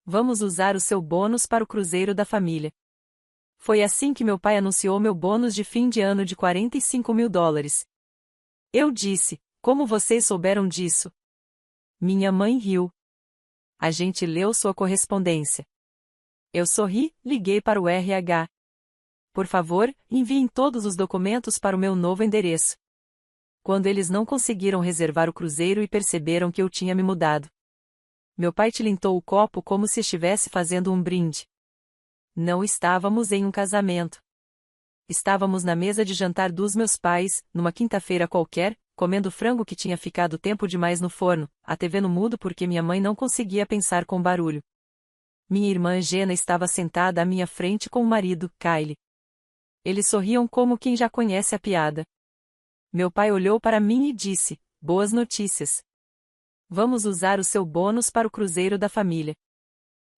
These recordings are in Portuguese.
Vamos usar o seu bônus para o cruzeiro da família. Foi assim que meu pai anunciou meu bônus de fim de ano de $45.000. Eu disse: como vocês souberam disso? Minha mãe riu. A gente leu sua correspondência. Eu sorri, liguei para o RH. Por favor, enviem todos os documentos para o meu novo endereço. Quando eles não conseguiram reservar o cruzeiro e perceberam que eu tinha me mudado. Meu pai tilintou o copo como se estivesse fazendo um brinde. Não estávamos em um casamento. Estávamos na mesa de jantar dos meus pais, numa quinta-feira qualquer, comendo frango que tinha ficado tempo demais no forno, a TV no mudo porque minha mãe não conseguia pensar com barulho. Minha irmã Jenna estava sentada à minha frente com o marido, Kyle. Eles sorriam como quem já conhece a piada. Meu pai olhou para mim e disse: boas notícias. Vamos usar o seu bônus para o cruzeiro da família.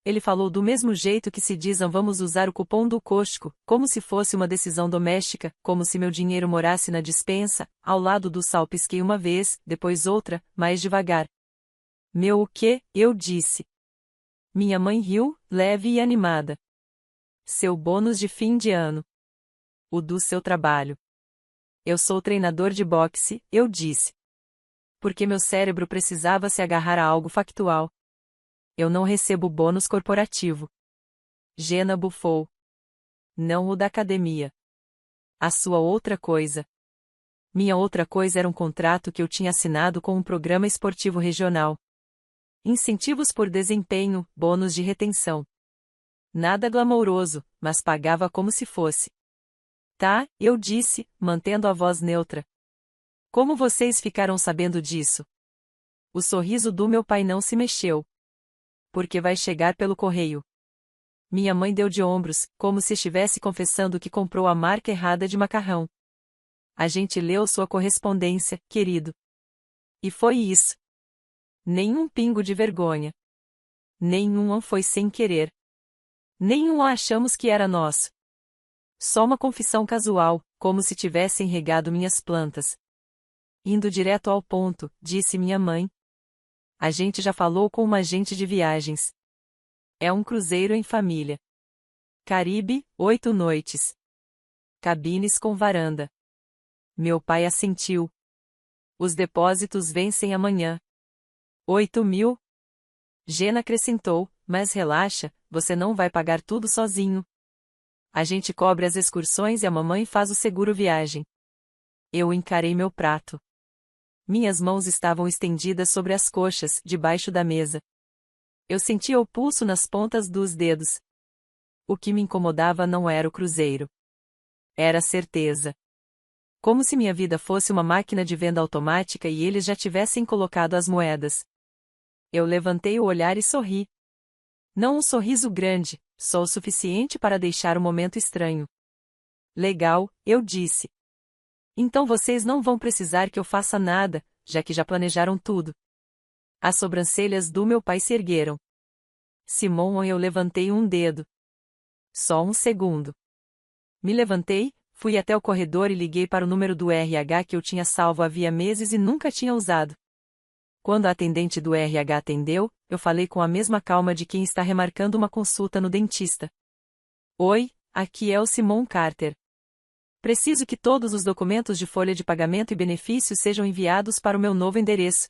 Ele falou do mesmo jeito que se dizem vamos usar o cupom do Costco, como se fosse uma decisão doméstica, como se meu dinheiro morasse na despensa, ao lado do sal pisquei uma vez, depois outra, mais devagar. Meu o quê? Eu disse. Minha mãe riu, leve e animada. Seu bônus de fim de ano. O do seu trabalho. Eu sou treinador de boxe, eu disse. Porque meu cérebro precisava se agarrar a algo factual. Eu não recebo bônus corporativo. Jenna bufou. Não o da academia. A sua outra coisa. Minha outra coisa era um contrato que eu tinha assinado com um programa esportivo regional. Incentivos por desempenho, bônus de retenção. Nada glamouroso, mas pagava como se fosse. Tá, eu disse, mantendo a voz neutra. Como vocês ficaram sabendo disso? O sorriso do meu pai não se mexeu. Porque vai chegar pelo correio. Minha mãe deu de ombros, como se estivesse confessando que comprou a marca errada de macarrão. A gente leu sua correspondência, querido. E foi isso. Nenhum pingo de vergonha. Nenhum foi sem querer. Nenhum achamos que era nosso. Só uma confissão casual, como se tivessem regado minhas plantas. Indo direto ao ponto, disse minha mãe. A gente já falou com uma agente de viagens. É um cruzeiro em família. Caribe, 8 noites. Cabines com varanda. Meu pai assentiu. Os depósitos vencem amanhã. 8.000? Jenna acrescentou, mas relaxa, você não vai pagar tudo sozinho. A gente cobre as excursões e a mamãe faz o seguro viagem. Eu encarei meu prato. Minhas mãos estavam estendidas sobre as coxas, debaixo da mesa. Eu sentia o pulso nas pontas dos dedos. O que me incomodava não era o cruzeiro. Era a certeza. Como se minha vida fosse uma máquina de venda automática e eles já tivessem colocado as moedas. Eu levantei o olhar e sorri. Não um sorriso grande, só o suficiente para deixar o momento estranho. Legal, eu disse. Então vocês não vão precisar que eu faça nada, já que já planejaram tudo. As sobrancelhas do meu pai se ergueram. Simon, eu levantei um dedo. Só um segundo. Me levantei, fui até o corredor e liguei para o número do RH que eu tinha salvo havia meses e nunca tinha usado. Quando a atendente do RH atendeu, eu falei com a mesma calma de quem está remarcando uma consulta no dentista. Oi, aqui é o Simon Carter. Preciso que todos os documentos de folha de pagamento e benefícios sejam enviados para o meu novo endereço.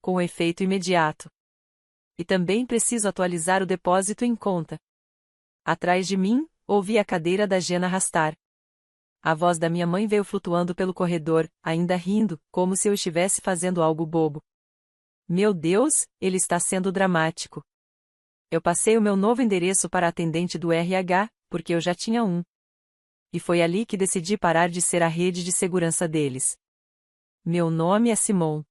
Com efeito imediato. E também preciso atualizar o depósito em conta. Atrás de mim, ouvi a cadeira da Jenna arrastar. A voz da minha mãe veio flutuando pelo corredor, ainda rindo, como se eu estivesse fazendo algo bobo. Meu Deus, ele está sendo dramático. Eu passei o meu novo endereço para a atendente do RH, porque eu já tinha um. E foi ali que decidi parar de ser a rede de segurança deles. Meu nome é Simon.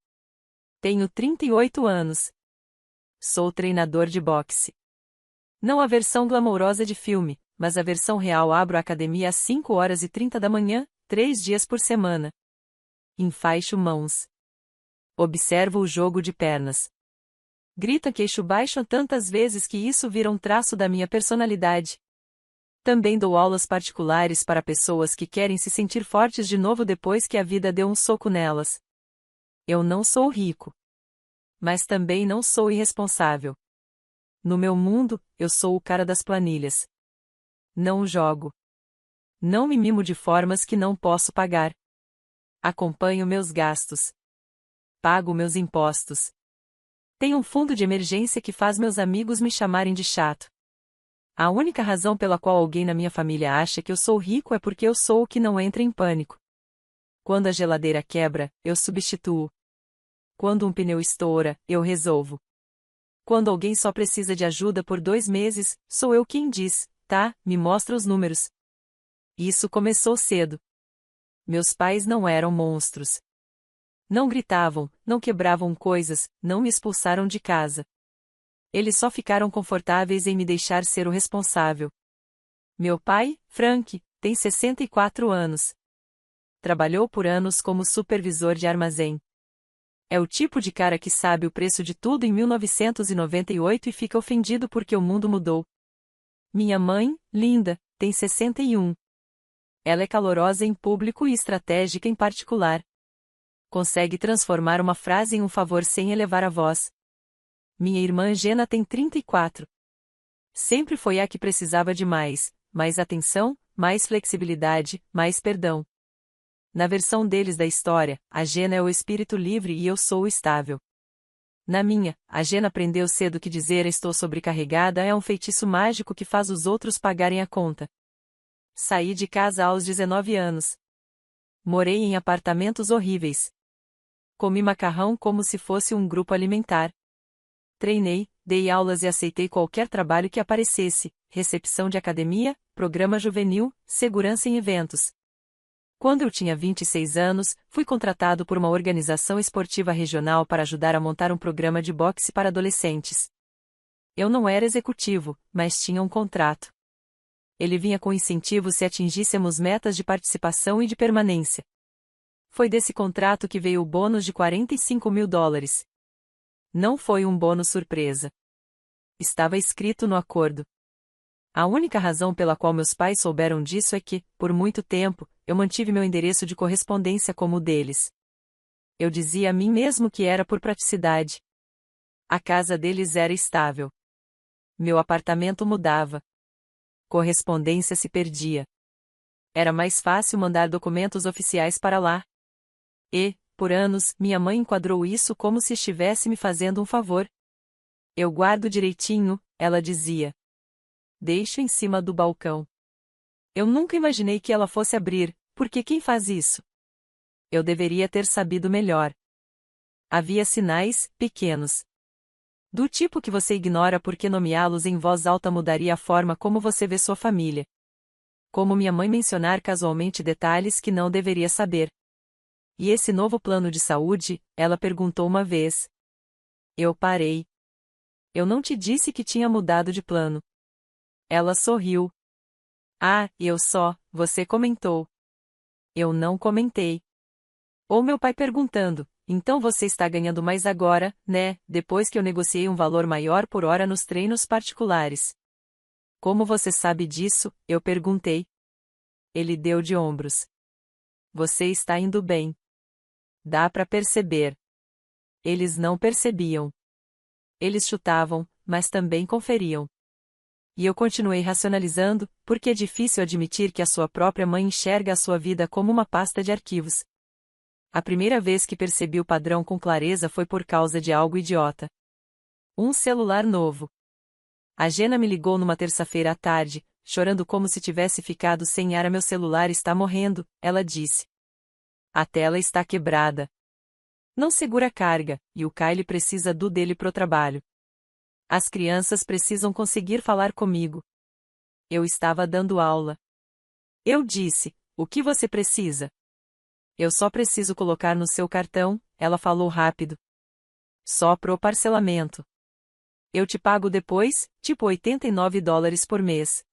Tenho 38 anos. Sou treinador de boxe. Não a versão glamourosa de filme, mas a versão real. Abro a academia às 5h30 da manhã, 3 dias por semana. Enfaixo mãos. Observo o jogo de pernas. Grita queixo baixo tantas vezes que isso vira um traço da minha personalidade. Também dou aulas particulares para pessoas que querem se sentir fortes de novo depois que a vida deu um soco nelas. Eu não sou rico. Mas também não sou irresponsável. No meu mundo, eu sou o cara das planilhas. Não jogo. Não me mimo de formas que não posso pagar. Acompanho meus gastos. Pago meus impostos. Tenho um fundo de emergência que faz meus amigos me chamarem de chato. A única razão pela qual alguém na minha família acha que eu sou rico é porque eu sou o que não entra em pânico. Quando a geladeira quebra, eu substituo. Quando um pneu estoura, eu resolvo. Quando alguém só precisa de ajuda por 2 meses, sou eu quem diz, tá, me mostra os números. Isso começou cedo. Meus pais não eram monstros. Não gritavam, não quebravam coisas, não me expulsaram de casa. Eles só ficaram confortáveis em me deixar ser o responsável. Meu pai, Frank, tem 64 anos. Trabalhou por anos como supervisor de armazém. É o tipo de cara que sabe o preço de tudo em 1998 e fica ofendido porque o mundo mudou. Minha mãe, Linda, tem 61. Ela é calorosa em público e estratégica em particular. Consegue transformar uma frase em um favor sem elevar a voz. Minha irmã Jenna tem 34. Sempre foi a que precisava de mais atenção, mais flexibilidade, mais perdão. Na versão deles da história, a Jenna é o espírito livre e eu sou o estável. Na minha, a Jenna aprendeu cedo que dizer estou sobrecarregada é um feitiço mágico que faz os outros pagarem a conta. Saí de casa aos 19 anos. Morei em apartamentos horríveis. Comi macarrão como se fosse um grupo alimentar. Treinei, dei aulas e aceitei qualquer trabalho que aparecesse, recepção de academia, programa juvenil, segurança em eventos. Quando eu tinha 26 anos, fui contratado por uma organização esportiva regional para ajudar a montar um programa de boxe para adolescentes. Eu não era executivo, mas tinha um contrato. Ele vinha com incentivos se atingíssemos metas de participação e de permanência. Foi desse contrato que veio o bônus de $45.000. Não foi um bônus surpresa. Estava escrito no acordo. A única razão pela qual meus pais souberam disso é que, por muito tempo, eu mantive meu endereço de correspondência como o deles. Eu dizia a mim mesmo que era por praticidade. A casa deles era estável. Meu apartamento mudava. Correspondência se perdia. Era mais fácil mandar documentos oficiais para lá. E, por anos, minha mãe enquadrou isso como se estivesse me fazendo um favor. Eu guardo direitinho, ela dizia. Deixo em cima do balcão. Eu nunca imaginei que ela fosse abrir, porque quem faz isso? Eu deveria ter sabido melhor. Havia sinais, pequenos. Do tipo que você ignora porque nomeá-los em voz alta mudaria a forma como você vê sua família. Como minha mãe mencionar casualmente detalhes que não deveria saber. E esse novo plano de saúde? Ela perguntou uma vez. Eu parei. Eu não te disse que tinha mudado de plano. Ela sorriu. Ah, você comentou. Eu não comentei. Ou meu pai perguntando, então você está ganhando mais agora, né, depois que eu negociei um valor maior por hora nos treinos particulares. Como você sabe disso? Eu perguntei. Ele deu de ombros. Você está indo bem. Dá para perceber. Eles não percebiam. Eles chutavam, mas também conferiam. E eu continuei racionalizando, porque é difícil admitir que a sua própria mãe enxerga a sua vida como uma pasta de arquivos. A primeira vez que percebi o padrão com clareza foi por causa de algo idiota. Um celular novo. A Jenna me ligou numa terça-feira à tarde, chorando como se tivesse ficado sem ar. Meu celular está morrendo, ela disse. A tela está quebrada. Não segura a carga, e o Kyle precisa do dele pro trabalho. As crianças precisam conseguir falar comigo. Eu estava dando aula. Eu disse, o que você precisa? Eu só preciso colocar no seu cartão, ela falou rápido. Só pro parcelamento. Eu te pago depois, tipo $89 por mês.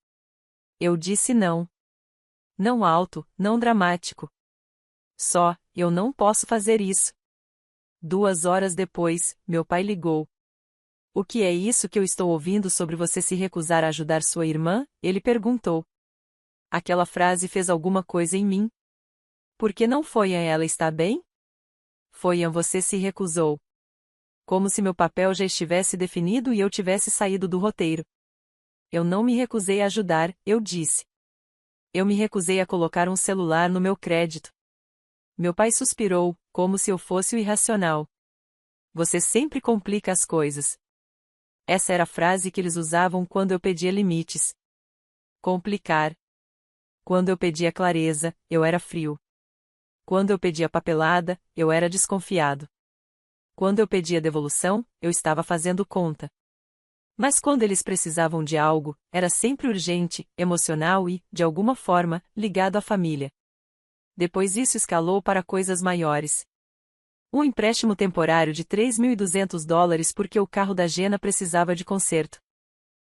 Eu disse não. Não alto, não dramático. Só, eu não posso fazer isso. 2 horas depois, meu pai ligou. O que é isso que eu estou ouvindo sobre você se recusar a ajudar sua irmã? Ele perguntou. Aquela frase fez alguma coisa em mim. Por que não foi a ela está bem? Foi a você se recusou. como se meu papel já estivesse definido e eu tivesse saído do roteiro. Eu não me recusei a ajudar, eu disse. Eu me recusei a colocar um celular no meu crédito. Meu pai suspirou, como se eu fosse o irracional. Você sempre complica as coisas. Essa era a frase que eles usavam quando eu pedia limites. Complicar. Quando eu pedia clareza, eu era frio. Quando eu pedia papelada, eu era desconfiado. Quando eu pedia devolução, eu estava fazendo conta. Mas quando eles precisavam de algo, era sempre urgente, emocional e, de alguma forma, ligado à família. Depois isso escalou para coisas maiores. Um empréstimo temporário de $3.200 porque o carro da Gena precisava de conserto.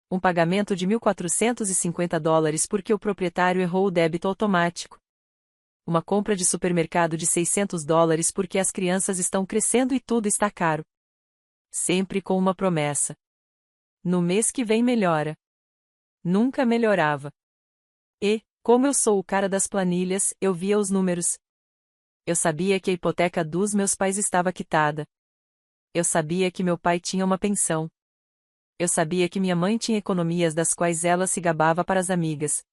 Um pagamento de $1.450 porque o proprietário errou o débito automático. Uma compra de supermercado de $600 porque as crianças estão crescendo e tudo está caro. Sempre com uma promessa. No mês que vem melhora. Nunca melhorava. E, como eu sou o cara das planilhas, eu via os números. Eu sabia que a hipoteca dos meus pais estava quitada. Eu sabia que meu pai tinha uma pensão. Eu sabia que minha mãe tinha economias das quais ela se gabava para as amigas.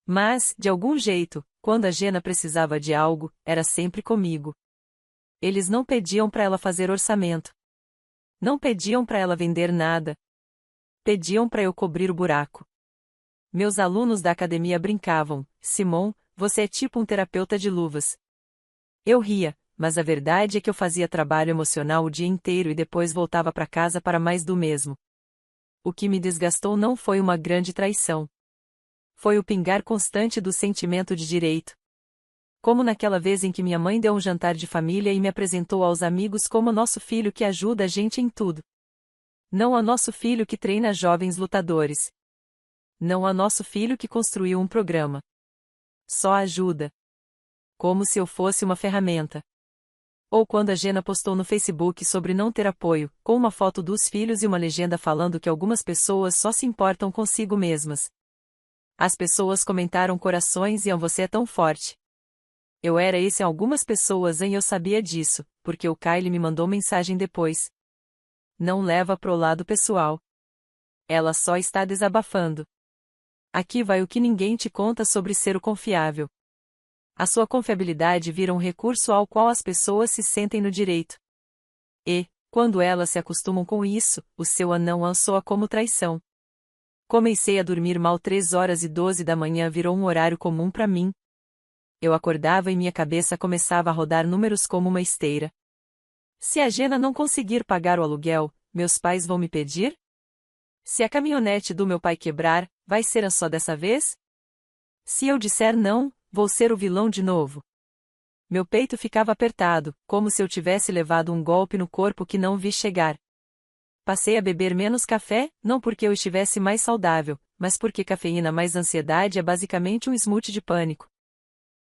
Mas, de algum jeito, quando a Gena precisava de algo, era sempre comigo. Eles não pediam para ela fazer orçamento. Não pediam para ela vender nada. Pediam para eu cobrir o buraco. Meus alunos da academia brincavam, Simon, você é tipo um terapeuta de luvas. Eu ria, mas a verdade é que eu fazia trabalho emocional o dia inteiro e depois voltava para casa para mais do mesmo. O que me desgastou não foi uma grande traição. Foi o pingar constante do sentimento de direito. Como naquela vez em que minha mãe deu um jantar de família e me apresentou aos amigos como nosso filho que ajuda a gente em tudo. Não a nosso filho que treina jovens lutadores. Não a nosso filho que construiu um programa. Só ajuda. Como se eu fosse uma ferramenta. Ou quando a Gena postou no Facebook sobre não ter apoio, com uma foto dos filhos e uma legenda falando que algumas pessoas só se importam consigo mesmas. As pessoas comentaram corações e você é tão forte. Eu era esse em algumas pessoas e eu sabia disso, porque o Kyle me mandou mensagem depois. Não leva pro lado pessoal. Ela só está desabafando. Aqui vai o que ninguém te conta sobre ser o confiável. A sua confiabilidade vira um recurso ao qual as pessoas se sentem no direito. E, quando elas se acostumam com isso, o seu não soa como traição. Comecei a dormir mal 3h12 da manhã virou um horário comum para mim. Eu acordava e minha cabeça começava a rodar números como uma esteira. Se a Gena não conseguir pagar o aluguel, meus pais vão me pedir? Se a caminhonete do meu pai quebrar, vai ser só dessa vez? Se eu disser não, vou ser o vilão de novo. Meu peito ficava apertado, como se eu tivesse levado um golpe no corpo que não vi chegar. Passei a beber menos café, não porque eu estivesse mais saudável, mas porque cafeína mais ansiedade é basicamente um smoothie de pânico.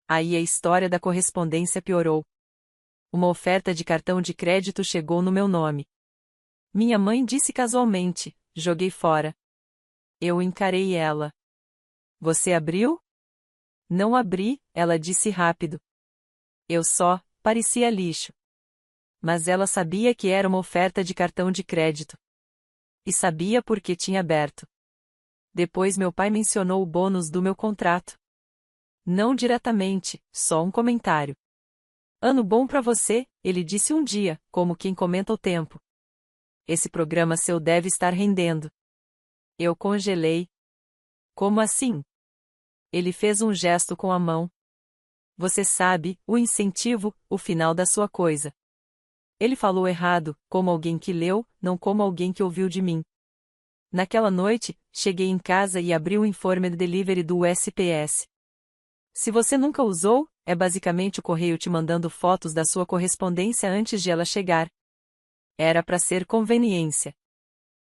Aí a história da correspondência piorou. Uma oferta de cartão de crédito chegou no meu nome. Minha mãe disse casualmente, joguei fora. Eu encarei ela. Você abriu? Não abri, ela disse rápido. Eu só, parecia lixo. Mas ela sabia que era uma oferta de cartão de crédito. E sabia por que tinha aberto. Depois meu pai mencionou o bônus do meu contrato. Não diretamente, só um comentário. Ano bom pra você, ele disse um dia, como quem comenta o tempo. Esse programa seu deve estar rendendo. Eu congelei. Como assim? Ele fez um gesto com a mão. Você sabe, o incentivo, o final da sua coisa. Ele falou errado, como alguém que leu, não como alguém que ouviu de mim. Naquela noite, cheguei em casa e abri o Informed Delivery do USPS. Se você nunca usou, é basicamente o correio te mandando fotos da sua correspondência antes de ela chegar. Era para ser conveniência.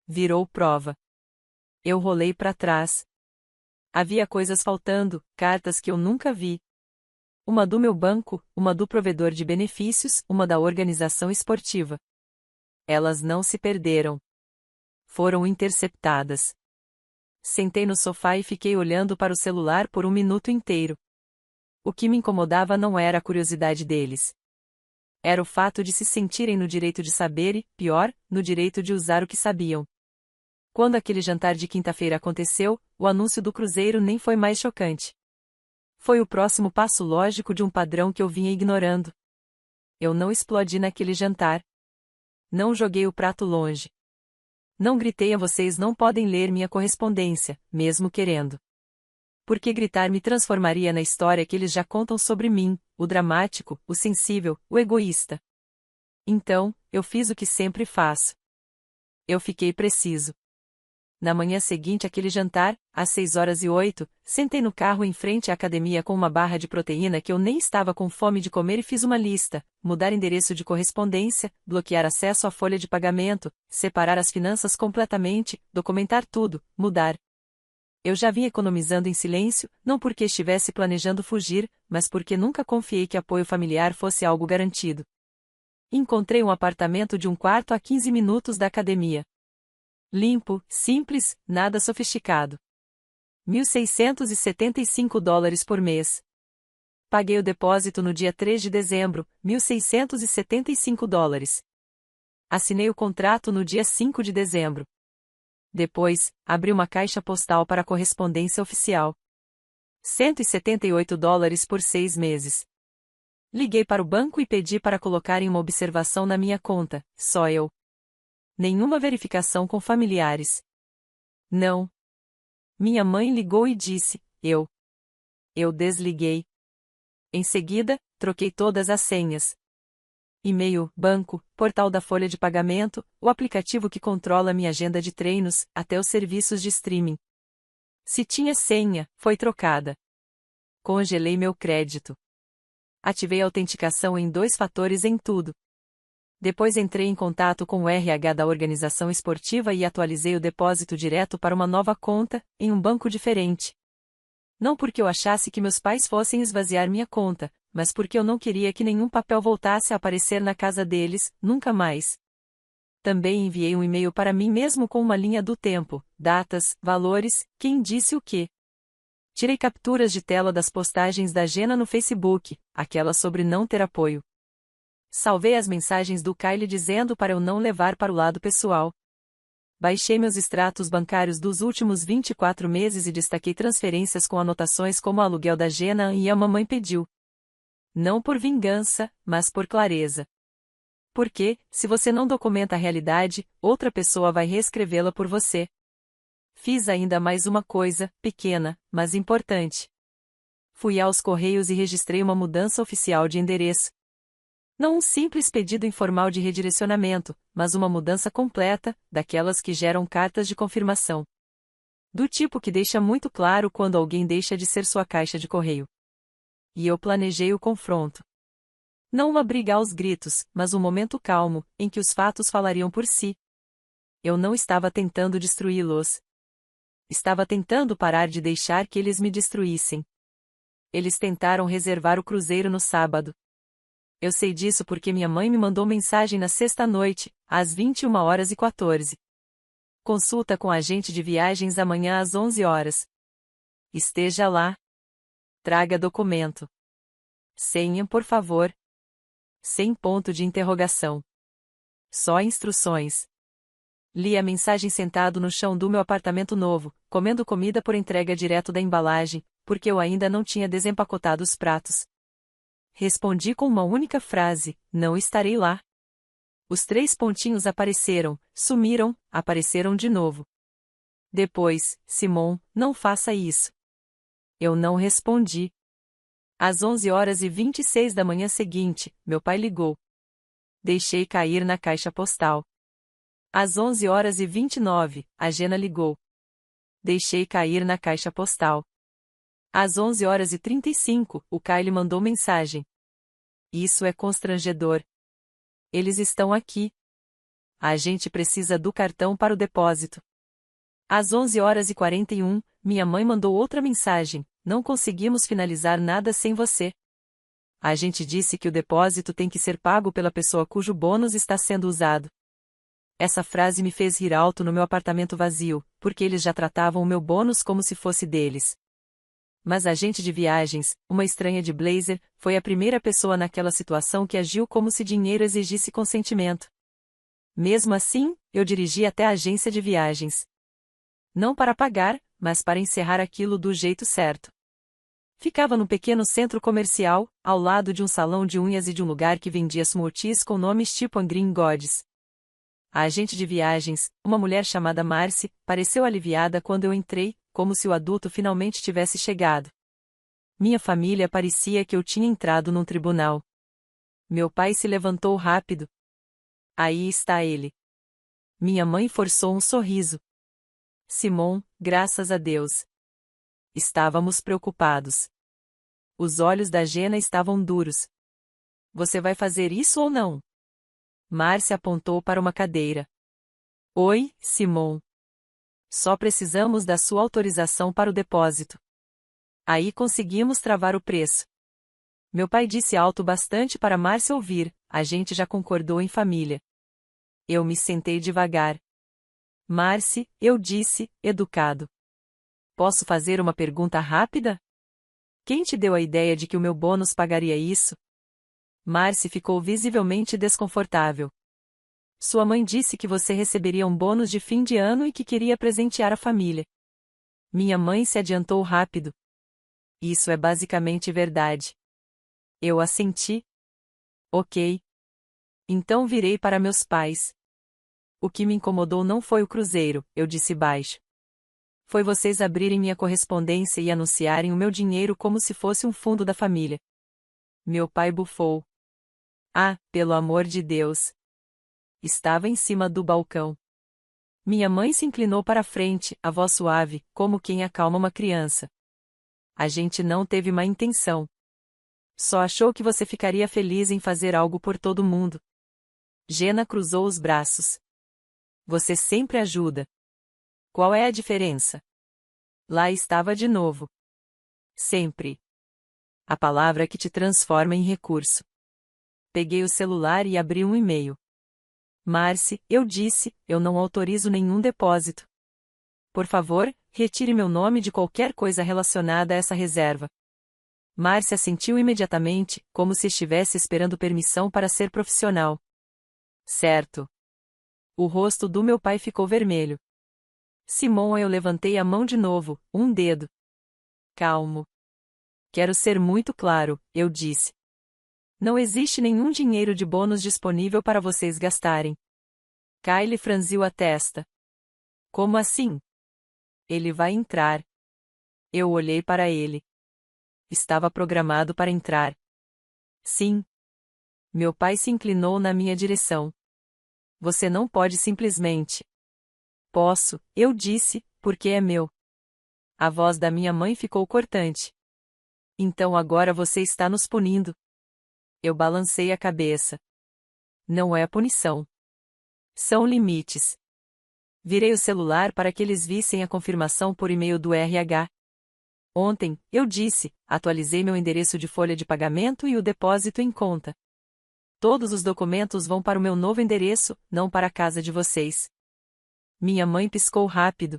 Virou prova. Eu rolei para trás. Havia coisas faltando, cartas que eu nunca vi. Uma do meu banco, uma do provedor de benefícios, uma da organização esportiva. Elas não se perderam. Foram interceptadas. Sentei no sofá e fiquei olhando para o celular por um minuto inteiro. O que me incomodava não era a curiosidade deles. Era o fato de se sentirem no direito de saber e, pior, no direito de usar o que sabiam. Quando aquele jantar de quinta-feira aconteceu, o anúncio do cruzeiro nem foi mais chocante. Foi o próximo passo lógico de um padrão que eu vinha ignorando. Eu não explodi naquele jantar. Não joguei o prato longe. Não gritei a vocês não podem ler minha correspondência, mesmo querendo. Porque gritar me transformaria na história que eles já contam sobre mim, o dramático, o sensível, o egoísta. Então, eu fiz o que sempre faço. Eu fiquei preciso. Na manhã seguinte àquele jantar, às 6h08, sentei no carro em frente à academia com uma barra de proteína que eu nem estava com fome de comer e fiz uma lista: mudar endereço de correspondência, bloquear acesso à folha de pagamento, separar as finanças completamente, documentar tudo, mudar. Eu já vinha economizando em silêncio, não porque estivesse planejando fugir, mas porque nunca confiei que apoio familiar fosse algo garantido. Encontrei um apartamento de um quarto a 15 minutos da academia. Limpo, simples, nada sofisticado. $1.675 por mês. Paguei o depósito no dia 3 de dezembro, $1.675. Assinei o contrato no dia 5 de dezembro. Depois, abri uma caixa postal para a correspondência oficial. $178 por 6 meses. Liguei para o banco e pedi para colocarem uma observação na minha conta, só eu. Nenhuma verificação com familiares. Não. Minha mãe ligou e disse: Eu desliguei. Em seguida, troquei todas as senhas. E-mail, banco, portal da folha de pagamento, o aplicativo que controla minha agenda de treinos, até os serviços de streaming. Se tinha senha, foi trocada. Congelei meu crédito. Ativei a autenticação em 2 fatores em tudo. Depois entrei em contato com o RH da organização esportiva e atualizei o depósito direto para uma nova conta, em um banco diferente. Não porque eu achasse que meus pais fossem esvaziar minha conta, mas porque eu não queria que nenhum papel voltasse a aparecer na casa deles, nunca mais. Também enviei um e-mail para mim mesmo com uma linha do tempo, datas, valores, quem disse o quê. Tirei capturas de tela das postagens da Gena no Facebook, aquelas sobre não ter apoio. Salvei as mensagens do Kyle dizendo para eu não levar para o lado pessoal. Baixei meus extratos bancários dos últimos 24 meses e destaquei transferências com anotações como o aluguel da Gena e a mamãe pediu. Não por vingança, mas por clareza. Porque, se você não documenta a realidade, outra pessoa vai reescrevê-la por você. Fiz ainda mais uma coisa, pequena, mas importante. Fui aos Correios e registrei uma mudança oficial de endereço. Não um simples pedido informal de redirecionamento, mas uma mudança completa, daquelas que geram cartas de confirmação. Do tipo que deixa muito claro quando alguém deixa de ser sua caixa de correio. E eu planejei o confronto. Não uma briga aos gritos, mas um momento calmo, em que os fatos falariam por si. Eu não estava tentando destruí-los. Estava tentando parar de deixar que eles me destruíssem. Eles tentaram reservar o cruzeiro no sábado. Eu sei disso porque minha mãe me mandou mensagem na sexta-noite, às 21h14. Consulta com agente de viagens amanhã às 11h. Esteja lá. Traga documento. Senha, por favor. Sem ponto de interrogação. Só instruções. Li a mensagem sentado no chão do meu apartamento novo, comendo comida por entrega direto da embalagem, porque eu ainda não tinha desempacotado os pratos. Respondi com uma única frase: não estarei lá. Os 3 pontinhos apareceram, sumiram, apareceram de novo. Depois, Simon, não faça isso. Eu não respondi. Às 11h26 da manhã seguinte, meu pai ligou. Deixei cair na caixa postal. Às 11h29, a Gena ligou. Deixei cair na caixa postal. Às 11h35, o Kyle mandou mensagem. Isso é constrangedor. Eles estão aqui. A gente precisa do cartão para o depósito. Às 11h41, minha mãe mandou outra mensagem. Não conseguimos finalizar nada sem você. A gente disse que o depósito tem que ser pago pela pessoa cujo bônus está sendo usado. Essa frase me fez rir alto no meu apartamento vazio, porque eles já tratavam o meu bônus como se fosse deles. Mas a agente de viagens, uma estranha de blazer, foi a primeira pessoa naquela situação que agiu como se dinheiro exigisse consentimento. Mesmo assim, eu dirigi até a agência de viagens. Não para pagar, mas para encerrar aquilo do jeito certo. Ficava num pequeno centro comercial, ao lado de um salão de unhas e de um lugar que vendia smoothies com nomes tipo Angry Gods. A agente de viagens, uma mulher chamada Marcy, pareceu aliviada quando eu entrei, como se o adulto finalmente tivesse chegado. Minha família parecia que eu tinha entrado num tribunal. Meu pai se levantou rápido. Aí está ele. Minha mãe forçou um sorriso. Simon, graças a Deus. Estávamos preocupados. Os olhos da Jenna estavam duros. Você vai fazer isso ou não? Márcia apontou para uma cadeira. Oi, Simon. Só precisamos da sua autorização para o depósito. Aí conseguimos travar o preço. Meu pai disse alto bastante para Márcia ouvir, a gente já concordou em família. Eu me sentei devagar. Marcy, eu disse, educado. Posso fazer uma pergunta rápida? Quem te deu a ideia de que o meu bônus pagaria isso? Marcy ficou visivelmente desconfortável. Sua mãe disse que você receberia um bônus de fim de ano e que queria presentear a família. Minha mãe se adiantou rápido. Isso é basicamente verdade. Eu assenti. Ok. Então virei para meus pais. O que me incomodou não foi o cruzeiro, eu disse baixo. Foi vocês abrirem minha correspondência e anunciarem o meu dinheiro como se fosse um fundo da família. Meu pai bufou. Ah, pelo amor de Deus. Estava em cima do balcão. Minha mãe se inclinou para a frente, a voz suave, como quem acalma uma criança. A gente não teve má intenção. Só achou que você ficaria feliz em fazer algo por todo mundo. Jenna cruzou os braços. Você sempre ajuda. Qual é a diferença? Lá estava de novo. Sempre. A palavra que te transforma em recurso. Peguei o celular e abri um e-mail. Marcy, eu disse, eu não autorizo nenhum depósito. Por favor, retire meu nome de qualquer coisa relacionada a essa reserva. Marcy assentiu imediatamente, como se estivesse esperando permissão para ser profissional. Certo. O rosto do meu pai ficou vermelho. Simon, eu levantei a mão de novo, um dedo. Calmo. Quero ser muito claro, eu disse. Não existe nenhum dinheiro de bônus disponível para vocês gastarem. Kylie franziu a testa. Como assim? Ele vai entrar. Eu olhei para ele. Estava programado para entrar. Sim. Meu pai se inclinou na minha direção. Você não pode simplesmente. Posso, eu disse, porque é meu. A voz da minha mãe ficou cortante. Então agora você está nos punindo. Eu balancei a cabeça. Não é punição. São limites. Virei o celular para que eles vissem a confirmação por e-mail do RH. Ontem, eu disse, atualizei meu endereço de folha de pagamento e o depósito em conta. Todos os documentos vão para o meu novo endereço, não para a casa de vocês. Minha mãe piscou rápido.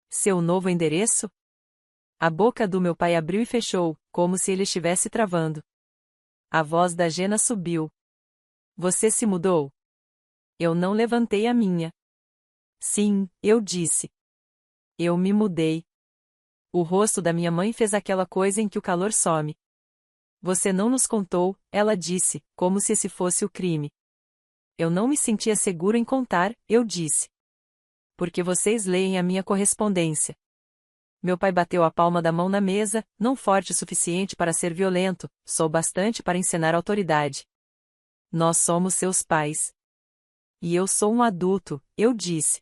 Seu novo endereço? A boca do meu pai abriu e fechou, como se ele estivesse travando. A voz da Jenna subiu. Você se mudou? Eu não levantei a minha. Sim, eu disse. Eu me mudei. O rosto da minha mãe fez aquela coisa em que o calor some. Você não nos contou, ela disse, como se esse fosse o crime. Eu não me sentia seguro em contar, eu disse. Porque vocês leem a minha correspondência. Meu pai bateu a palma da mão na mesa, não forte o suficiente para ser violento, só bastante para encenar autoridade. Nós somos seus pais. E eu sou um adulto, eu disse.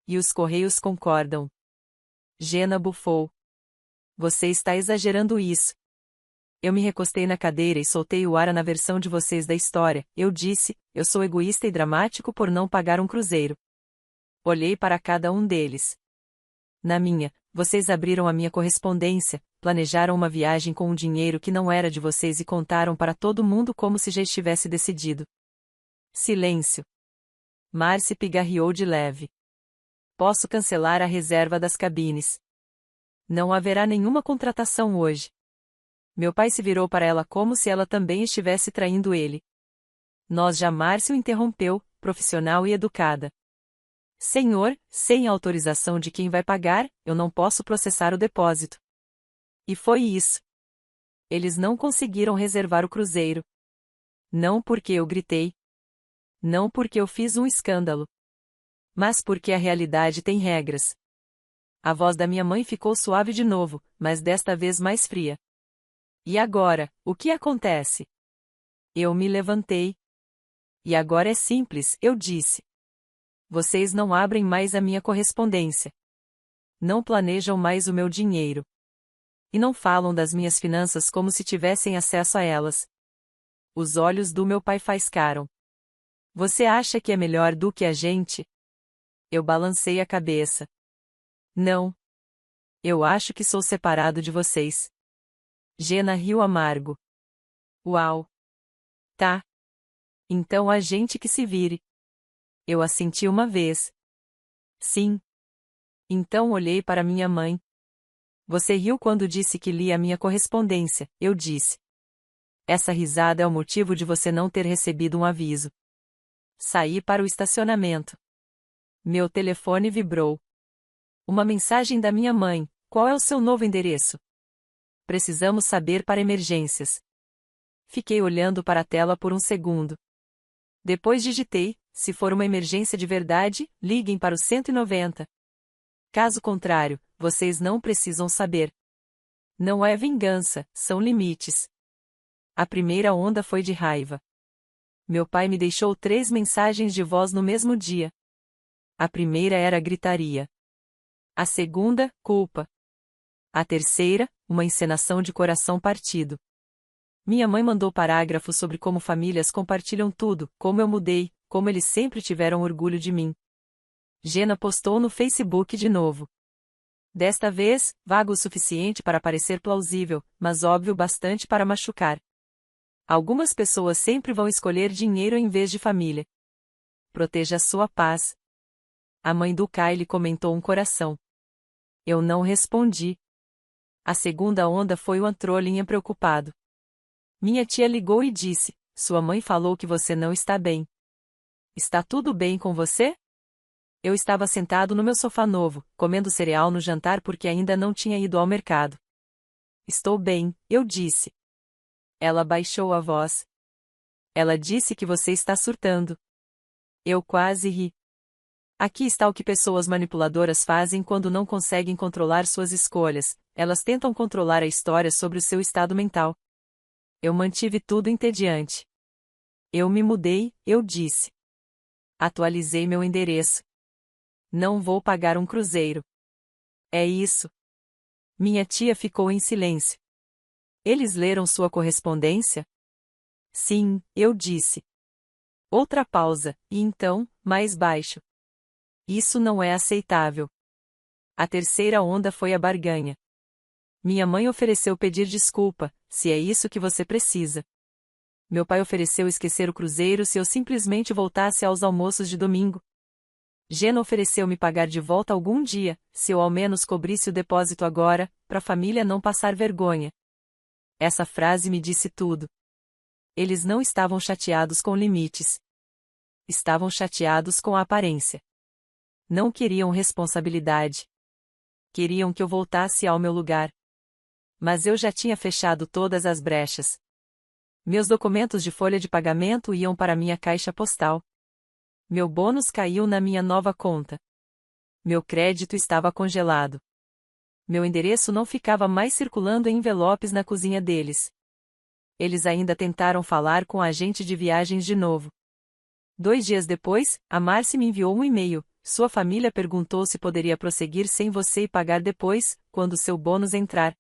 E os correios concordam. Jenna bufou. Você está exagerando isso. Eu me recostei na cadeira e soltei o ar na versão de vocês da história. Eu disse, eu sou egoísta e dramático por não pagar um cruzeiro. Olhei para cada um deles. Na minha, vocês abriram a minha correspondência, planejaram uma viagem com um dinheiro que não era de vocês e contaram para todo mundo como se já estivesse decidido. Silêncio. Marcy pigarreou de leve. Posso cancelar a reserva das cabines. Não haverá nenhuma contratação hoje. Meu pai se virou para ela como se ela também estivesse traindo ele. Nós já Márcio interrompeu, profissional e educada. Senhor, sem a autorização de quem vai pagar, eu não posso processar o depósito. E foi isso. Eles não conseguiram reservar o cruzeiro. Não porque eu gritei. Não porque eu fiz um escândalo. Mas porque a realidade tem regras. A voz da minha mãe ficou suave de novo, mas desta vez mais fria. E agora, o que acontece? Eu me levantei. E agora é simples, eu disse. Vocês não abrem mais a minha correspondência. Não planejam mais o meu dinheiro. E não falam das minhas finanças como se tivessem acesso a elas. Os olhos do meu pai faiscaram. Você acha que é melhor do que a gente? Eu balancei a cabeça. Não. Eu acho que sou separado de vocês. Gena riu amargo. Uau. Tá. Então a gente que se vire. Eu assenti uma vez. Sim. Então olhei para minha mãe. Você riu quando disse que lia a minha correspondência, eu disse. Essa risada é o motivo de você não ter recebido um aviso. Saí para o estacionamento. Meu telefone vibrou. Uma mensagem da minha mãe: qual é o seu novo endereço? Precisamos saber para emergências. Fiquei olhando para a tela por um segundo. Depois digitei: se for uma emergência de verdade, liguem para o 190. Caso contrário, vocês não precisam saber. Não é vingança, são limites. A primeira onda foi de raiva. Meu pai me deixou 3 mensagens de voz no mesmo dia. A primeira era gritaria. A segunda, culpa. A terceira, uma encenação de coração partido. Minha mãe mandou parágrafos sobre como famílias compartilham tudo, como eu mudei, como eles sempre tiveram orgulho de mim. Gena postou no Facebook de novo. Desta vez, vago o suficiente para parecer plausível, mas óbvio bastante para machucar. Algumas pessoas sempre vão escolher dinheiro em vez de família. Proteja a sua paz. A mãe do Kyle comentou um coração. Eu não respondi. A segunda onda foi o Antrolinha preocupado. Minha tia ligou e disse: sua mãe falou que você não está bem. Está tudo bem com você? Eu estava sentado no meu sofá novo, comendo cereal no jantar porque ainda não tinha ido ao mercado. Estou bem, eu disse. Ela baixou a voz. Ela disse que você está surtando. Eu quase ri. Aqui está o que pessoas manipuladoras fazem quando não conseguem controlar suas escolhas, elas tentam controlar a história sobre o seu estado mental. Eu mantive tudo entediante. Eu me mudei, eu disse. Atualizei meu endereço. Não vou pagar um cruzeiro. É isso. Minha tia ficou em silêncio. Eles leram sua correspondência? Sim, eu disse. Outra pausa, e então, mais baixo. Isso não é aceitável. A terceira onda foi a barganha. Minha mãe ofereceu pedir desculpa, se é isso que você precisa. Meu pai ofereceu esquecer o cruzeiro se eu simplesmente voltasse aos almoços de domingo. Gena ofereceu me pagar de volta algum dia, se eu ao menos cobrisse o depósito agora, para a família não passar vergonha. Essa frase me disse tudo. Eles não estavam chateados com limites. Estavam chateados com a aparência. Não queriam responsabilidade. Queriam que eu voltasse ao meu lugar. Mas eu já tinha fechado todas as brechas. Meus documentos de folha de pagamento iam para minha caixa postal. Meu bônus caiu na minha nova conta. Meu crédito estava congelado. Meu endereço não ficava mais circulando em envelopes na cozinha deles. Eles ainda tentaram falar com a agente de viagens de novo. 2 dias depois, a Marcy me enviou um e-mail. Sua família perguntou se poderia prosseguir sem você e pagar depois, quando seu bônus entrar.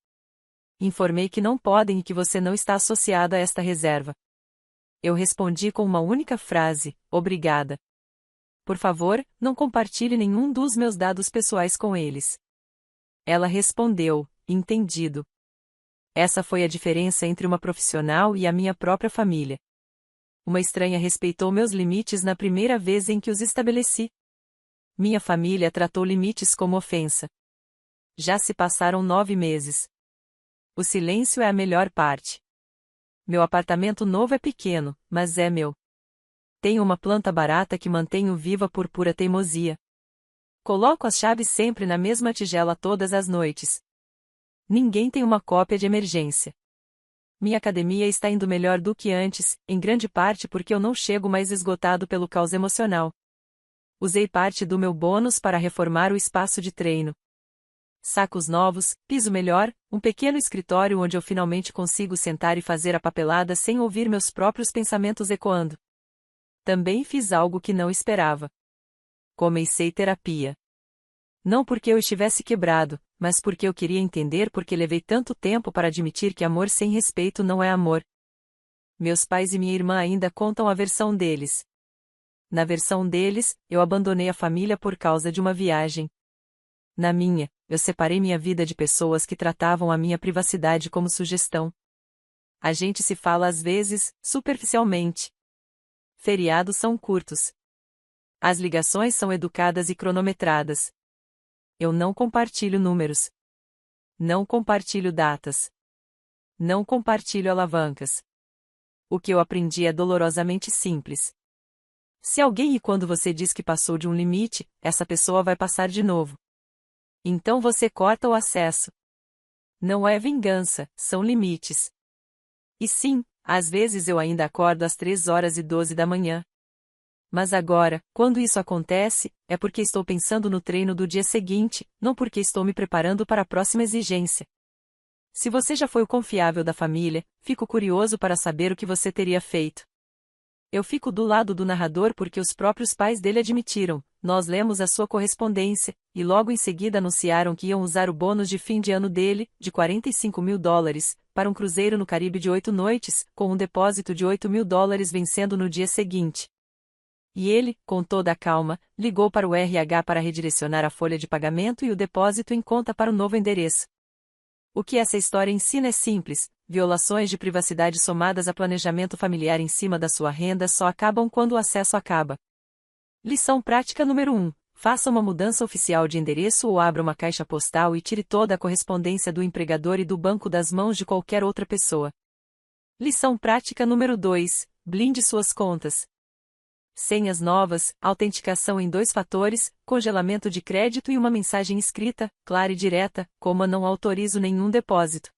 Informei que não podem e que você não está associado a esta reserva. Eu respondi com uma única frase: obrigada. Por favor, não compartilhe nenhum dos meus dados pessoais com eles. Ela respondeu: entendido. Essa foi a diferença entre uma profissional e a minha própria família. Uma estranha respeitou meus limites na primeira vez em que os estabeleci. Minha família tratou limites como ofensa. Já se passaram 9 meses. O silêncio é a melhor parte. Meu apartamento novo é pequeno, mas é meu. Tenho uma planta barata que mantenho viva por pura teimosia. Coloco as chaves sempre na mesma tigela todas as noites. Ninguém tem uma cópia de emergência. Minha academia está indo melhor do que antes, em grande parte porque eu não chego mais esgotado pelo caos emocional. Usei parte do meu bônus para reformar o espaço de treino. Sacos novos, piso melhor, um pequeno escritório onde eu finalmente consigo sentar e fazer a papelada sem ouvir meus próprios pensamentos ecoando. Também fiz algo que não esperava. Comecei terapia. Não porque eu estivesse quebrado, mas porque eu queria entender por que levei tanto tempo para admitir que amor sem respeito não é amor. Meus pais e minha irmã ainda contam a versão deles. Na versão deles, eu abandonei a família por causa de uma viagem. Na minha, eu separei minha vida de pessoas que tratavam a minha privacidade como sugestão. A gente se fala às vezes, superficialmente. Feriados são curtos. As ligações são educadas e cronometradas. Eu não compartilho números. Não compartilho datas. Não compartilho alavancas. O que eu aprendi é dolorosamente simples. Se alguém e quando você diz que passou de um limite, essa pessoa vai passar de novo. Então você corta o acesso. Não é vingança, são limites. E sim, às vezes eu ainda acordo às 3h12 da manhã. Mas agora, quando isso acontece, é porque estou pensando no treino do dia seguinte, não porque estou me preparando para a próxima exigência. Se você já foi o confiável da família, fico curioso para saber o que você teria feito. Eu fico do lado do narrador porque os próprios pais dele admitiram. Nós lemos a sua correspondência, e logo em seguida anunciaram que iam usar o bônus de fim de ano dele, de $45.000, para um cruzeiro no Caribe de 8 noites, com um depósito de $8.000 vencendo no dia seguinte. E ele, com toda a calma, ligou para o RH para redirecionar a folha de pagamento e o depósito em conta para o novo endereço. O que essa história ensina é simples: violações de privacidade somadas a planejamento familiar em cima da sua renda só acabam quando o acesso acaba. Lição prática número 1. Faça uma mudança oficial de endereço ou abra uma caixa postal e tire toda a correspondência do empregador e do banco das mãos de qualquer outra pessoa. Lição prática número 2. Blinde suas contas. Senhas novas, autenticação em 2 fatores, congelamento de crédito e uma mensagem escrita, clara e direta, como a não autorizo nenhum depósito.